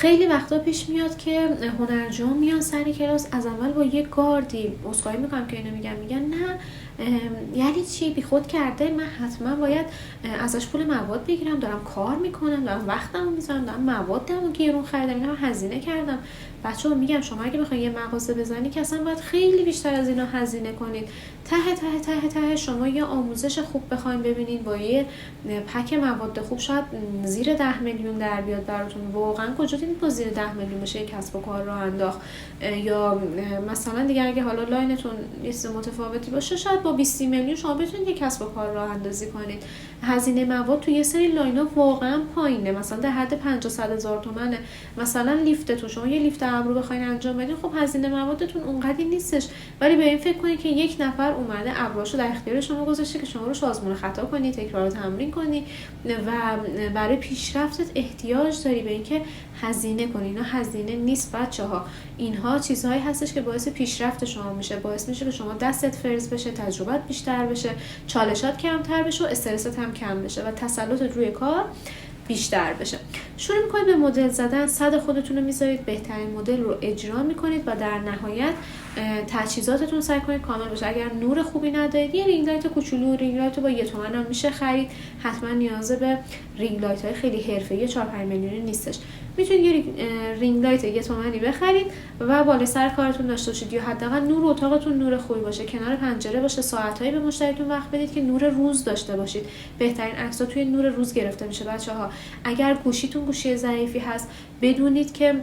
خیلی وقتا پیش میاد که هنرجوها میان سر کلاس از اول با یه گاردی عذرخواهی میکنم که اینو میگن نه یعنی چی بیخود کرده، من حتما باید ازش پول مواد بگیرم، دارم کار میکنم، دارم وقتمو میذارم، دارم موادمو گرون خریدم، اینا هزینه کردم. بچه‌ها میگم شما اگه بخواید یه مغازه بزنی که اصلا باید خیلی بیشتر از اینا هزینه کنید. ته شما یه آموزش خوب بخواید ببینید با یه پک مواد خوب شاید زیر 10 میلیون در بیاد براتون. واقعا کجا دیدید با زیر 10 میلیون بشه کسب و کار راه انداخت؟ یا مثلا دیگه اگه حالا لاینتون یه چیز متفاوتی باشه شاید با 20 میلیون شما بتونید یه کسب و کار راه اندازی کنید. هزینه مواد تو یه سری لاینا واقعا پایینه، مثلا در حد 50 هزار تومانه. مثلا لیفتتون، شما یه لیفت ابرو بخواید انجام بدین، خب هزینه موادتون اونقدی نیستش، ولی به این فکر کنید که یک نفر اومده ابروشو در اختیار شما گذاشته که شما رو آزمون خطا کنی، تکرار تمرین کنی و برای پیشرفتت احتیاج داری به اینکه هزینه کنی. اینا هزینه نیست بچه‌ها، اینها چیزهایی هستش که باعث پیشرفت شما میشه، باعث میشه که شما دستت فرز بشه، تجربت بیشتر بشه، چالشات کمتر بشه و استرست هم کم بشه و تسلطت روی کار بیشتر بشه. شروع میکنید به مدل زدن، صد خودتون رو میذارید، بهترین مدل رو اجرا میکنید و در نهایت تجهیزاتتون سعی کنید کامل باشه. اگر نور خوبی ندارید یه رینگ لایت کوچولو، رینگ لایت با 1 تومن هم میشه خرید، حتما نیاز به رینگ لایت های خیلی حرفه‌ای 4-5 میلیونی نیستش. میتونید یه رینگ لایت 1 تومنی بخرید و بالای سر کارتون داشته باشید، یا حداقل نور اتاقتون نور خوبی باشه، کنار پنجره باشه، ساعتایی به مشتریتون وقت بدید که نور روز داشته باشید. بهترین عکس‌ها توی نور روز گرفته میشه بچه‌ها. اگر گوشیتون گوشی ضعیفی هست بدونید که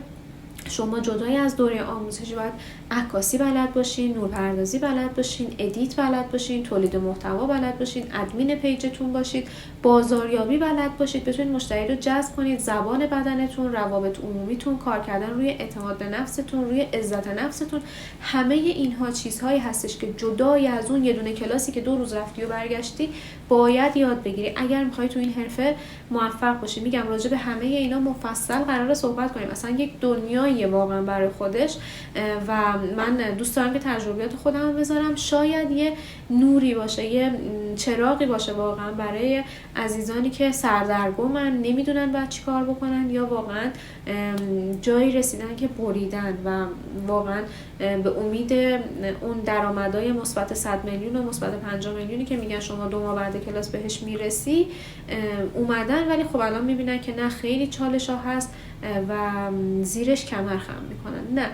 شما جدای از دوره آموزشی باید عکاسی بلد باشین، نورپردازی بلد باشین، ادیت بلد باشین، تولید محتوا بلد باشین، ادمین پیجتون باشید، بازاریابی بلد باشید، بتونید مشتری رو جذب کنید، زبان بدنتون، روابط عمومیتون، کار کردن روی اعتماد به نفستون، روی عزت نفستون. همه اینها چیزهایی هستش که جدای از اون یه دونه کلاسی که 2 روز رفتی و برگشتی باید یاد بگیری اگر میخوای تو این حرفه موفق باشی. میگم راجع به همه اینا مفصل قراره صحبت کنیم، مثلا یک دنیایی واقعا برای خودش و من دوست دارم که تجربیات خودم بذارم. شاید یه نوری باشه، یه چراغی باشه واقعا برای عزیزانی که سردرگمن، نمیدونن باید چی کار بکنن، یا واقعا جایی رسیدن که بریدن و واقعا به امید اون درآمدهای مثبت 100 میلیون و مثبت 50 میلیونی که میگن شما 2 ماه بعد کلاس بهش میرسی اومدن، ولی خب الان میبینن که نه، خیلی چالش ها هست و زیرش کمر خم میکنن. نه،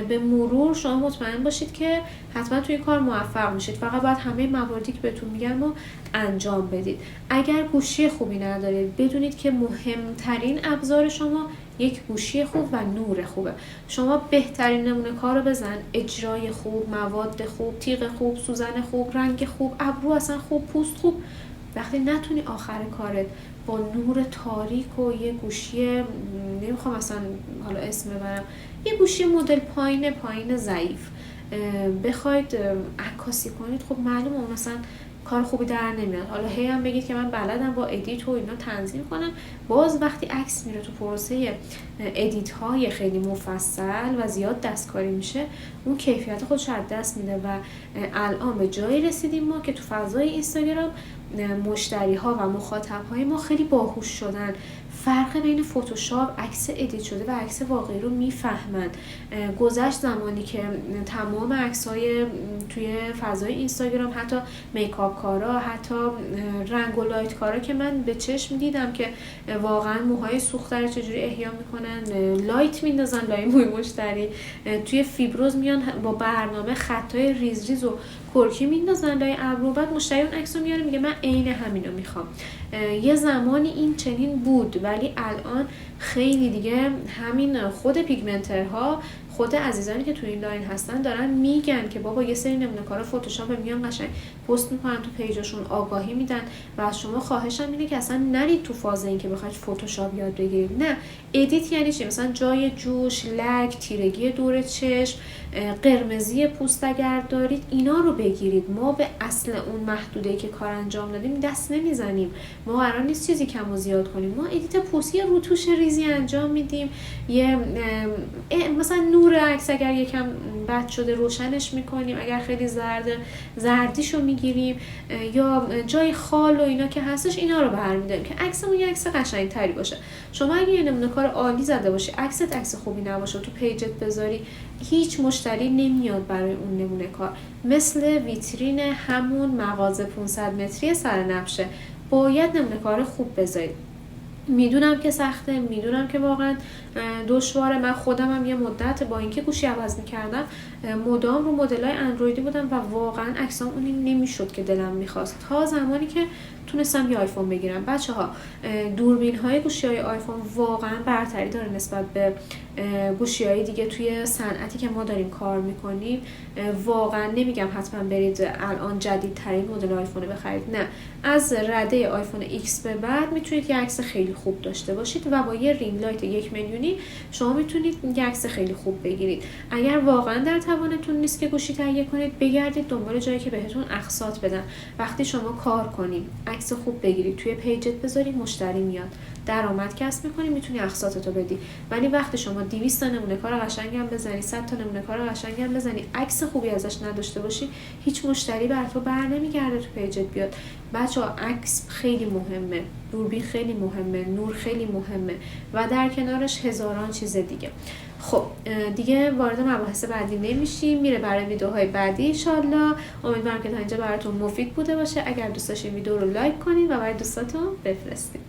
به مرور شما مطمئن باشید که حتما توی کار موفق میشید، فقط باید همه مواردی که بهتون میگم رو انجام بدید. اگر گوشی خوبی ندارید بدونید که مهمترین ابزار شما یک گوشی خوب و نور خوبه. شما بهترین نمونه کار رو بزن، اجرای خوب، مواد خوب، تیغ خوب، سوزن خوب، رنگ خوب، ابرو اصلا خوب، پوست خوب. وقتی نتونی آخر کارت با نور تاریک و یه گوشی، نمیخوام اصلا حالا اسم ببرم، یه گوشی مدل پایین ضعیف بخواید عکاسی کنید، خب معلومه اون اصلا کار خوبی در نمیاد. حالا هی هم بگید که من بلدم با ادیت و اینا تنظیم کنم، باز وقتی عکس میره تو پروسه ادیت های خیلی مفصل و زیاد دستکاری میشه، اون کیفیت خودش از دست میده و الان به جایی رسیدیم ما که تو فضای اینستاگرام مشتری ها و مخاطب های ما خیلی باهوش شدن، فرق بین فتوشاپ، عکس ادیت شده و عکس واقعی رو میفهمن. گذشت زمانی که تمام عکس‌های توی فضای اینستاگرام، حتی میکاپ کارا، حتی رنگ و لایت کارا که من به چشم دیدم که واقعا موهای سوخته رو چجوری احیا میکنن، لایت میندازن لای موی مشتری، توی فیبروز میان با برنامه خطای ریز ریز و کرکی میندازن لای ابرو، بعد مشتری اون عکسو میاره میگه من عین همینو میخوام. یه زمانی این چنین بود، ولی الان خیلی دیگه همین خود پیگمنترها، خود عزیزانی که تو این لاین هستن دارن میگن که بابا یه سری نمونه کارا فتوشاپ میان قشنگ پست میکنن تو پیجشون، آگاهی میدن و از شما خواهشم اینه که اصلا نرید تو فاز این که بخواید فتوشاپ یاد بگیرید. نه، ادیت یعنی چی؟ مثلا جای جوش، لک، تیرگی دور چشم، قرمزی پوست اگر دارید اینا رو بگیرید. ما به اصل اون محدوده‌ای که کار انجام دادیم دست نمیزنیم. ما قرار نیست چیزی کم و زیاد کنیم. ما ادیت پوستی روتوش ریزی انجام میدیم، یه مثلا نور عکس اگر یکم بد شده روشنش میکنیم، اگر خیلی زردیشو میگیریم، یا جای خال و اینا که هستش اینا رو برمی‌داریم که عکسمون یه عکس قشنگ‌تری باشه. شما اگه یه نمونه کار عالی زده باشی، عکست عکس خوبی نباشه، تو پیجت بذاری، هیچ مشتری نمیاد برای اون نمونه کار. مثل ویترین همون مغازه 500 متری سر نبشه، باید نمونه کار خوب بذارید. میدونم که سخته، میدونم که واقعا دشواره. من خودم هم یه مدت با اینکه گوشی عوض میکردم مدام رو مدل‌های اندرویدی بودم و واقعا عکسام اونی نمیشد که دلم میخواست، تا زمانی که تونستم یه آیفون بگیرم. بچه‌ها دوربین‌های گوشی‌های آیفون واقعا برتری داره نسبت به گوشی‌های دیگه توی صنعتی که ما داریم کار می‌کنیم. واقعا نمیگم حتما برید الان جدیدترین مدل آیفون بخرید، نه، از رده آیفون ایکس به بعد میتونید یه عکس خیلی خوب داشته باشید و با یه رینگ لایت 1 میلیونی شما میتونید یه عکس خیلی خوب بگیرید. اگر واقعا در توانتون نیست که گوشی تهیه کنید، بگردید دنبال جایی که بهتون اقساط بدن. وقتی شما کار کنید، عکس خوب بگیرید، توی پیجت بذارید، مشتری میاد، درآمد کسب می‌کنی، میتونی اقساطتو بدی. ولی وقتی شما 200 تا نمونه کار قشنگم بزنی، 100 تا نمونه کار قشنگم بزنی، عکس خوبی ازش نداشته باشی، هیچ مشتری بر تو بر نمیگرده تو پیجت بیاد. بچه‌ها عکس خیلی مهمه، دوربین خیلی مهمه، نور خیلی مهمه و در کنارش هزاران چیز دیگه. خب دیگه وارد مباحث بعدی نمیشیم، میره برای ویدیوهای بعدی ان شاءالله. امیدوارم که تا اینجا براتون مفید بوده باشه. اگر دوست داشتین ویدیو رو لایک کنین و برای دوستاتون بفرستین.